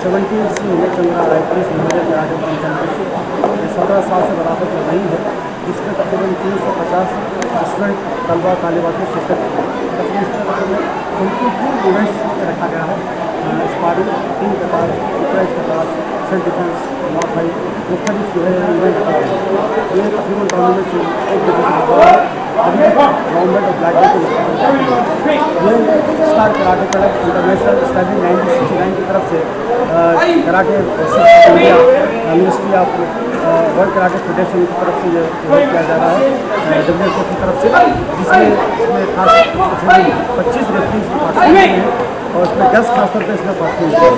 17 Chandra IPS महिला karate championship 17 साल से बराबर चल रही है, जिसमें तकरीबन 350 स्टूडेंट तलबा तालिबात ने शिरकत की। तकरीबन पूर्ण इवेंट्स रखा गया है। स्पारिंग, टीम कतार, प्राइज कतार, सेल्फ डिफेंस, लॉ फाइट, मुख्तलिफ जो है इवेंट रखे गए हैं। ये तकरीबन टूर्नामेंट एक अभी गवर्नमेंट और ब्लैक बेल्ट ये star karate club international study 1969 की तरफ से karate India ministry of world karate federation की तरफ से ये किया जा रहा है WHO की तरफ से, जिसमें खास 25 रेफरीज पार्टिसिपेट हैं और उसमें 10 खासतौर पर इसमें पार्टिसिपेट है।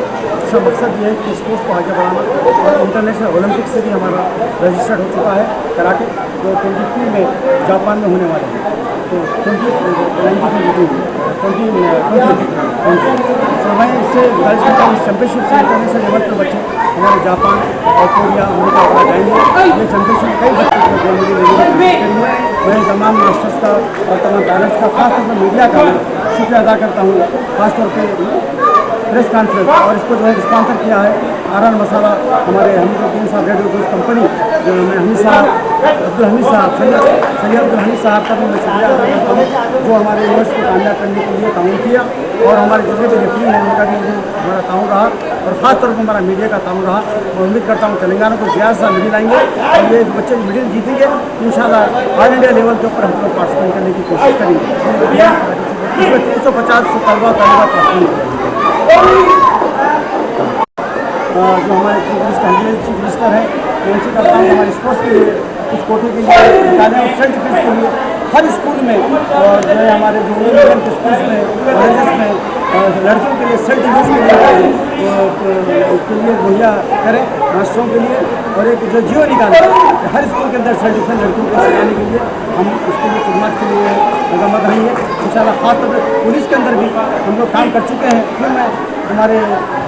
इसका मकसद ये है कि स्पोर्ट्स को आगे बढ़ाना और इंटरनेशनल ओलंपिक से भी हमारा रजिस्टर्ड हो चुका है कराटे, जो 22 में जापान में होने वाले हैं। तो 20 तो मैं इससे गुजारिश करता हूँ, इस चैंपियनशिप से इंटरनेशनल लेवल पर बच्चे हमारे जापान और कोरिया अमेरिका वगैरह जाएंगे। ये चैंपियनशिप कई बच्चों को करेंगे। मैं तमाम मास्टर्स का और तमाम पेरेंट्स का, खासतौर पर मीडिया का शुक्रिया अदा करता हूँ, खासतौर पर प्रेस कॉन्फ्रेंस, और इसको जो है स्पॉन्सर किया है आरन मसाला, हमारे हमीद साहब रेडियो कंपनी, जो मैं हमीद साहब अब्दुल हमीद साहब सैयद अब्दुल हमीद साहब का भी मैं शुक्रिया अदा करता हूँ, जो हमारे यूनिवर्सिटी को कामयाब करने के लिए ताउन किया, और हमारे जितने भी रेफरी हैं उनका भी हमारा ताउन रहा, और ख़ासतौर पर हमारा मीडिया का ताउन रहा। और उम्मीद करता हूँ तेलंगाना को ज़्यादा सा मिडिल आएंगे और ये बच्चे मिडिल जीतेंगे इंशाल्लाह। ऑल इंडिया लेवल के ऊपर हम लोग पार्टिसिपेट करने की कोशिश करेंगे। इसमें 350 से तलबा पार्टिसिपेट करेंगे। जो हमारे चीफ मिनिस्टर है, मैं उनसे करता हूँ हमारे स्पोर्ट्स के लिए कुछ कोटे के लिए निकालें और सेल्फ डिफेंस के लिए हर स्कूल में, और जो है हमारे जो मीडियम के स्कूल्स में, कॉलेजेस में लड़कियों के लिए सेल्फ डिफेंस के लिए मुहैया करें मास्टरों के लिए, और एक जो जियो निकालें हर स्कूल के अंदर सेल्फ डिफेंस लड़कियों को लगाने के लिए हम उसके लिए खिदमत के लिए मजम्मत रहेंगे इंशाल्लाह। खासतौर पर पुलिस के अंदर भी हम लोग काम कर चुके हैं। फिर मैं हमारे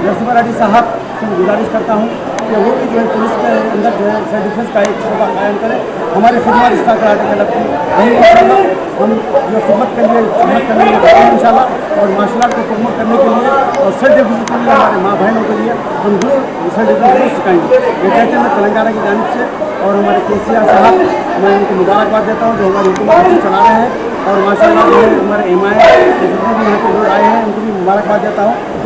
नरसिम्हा रेड्डी साहब से गुजारिश करता हूँ कि वो भी जो है पुलिस के अंदर जो है सेल्फ डिफेंस का एक शोबा कायम करें। हमारे खिदमत स्टार कराटे क्लब की रहेंगे इंशाल्लाह। हम जो खिदमत करने के लिए इंशाल्लाह, और मार्शल आर्ट को प्रमोट करने के लिए और सेल्फ डिफेंस के लिए हमारे माँ बहनों के लिए हम जरूर सेल्फ डिफेंस सिखाएंगे। ये कहते हैं मैं तेलंगाना की जानिब से, और हमारे KCR साहब, मैं उनको मुबारकबाद देता हूँ जो हमारी हुकूमत अच्छी चला रहे हैं, और माशाल्लाह जो है हमारे MI जितने भी यहाँ पे लोग आए हैं उनको भी मुबारकबाद देता हूँ।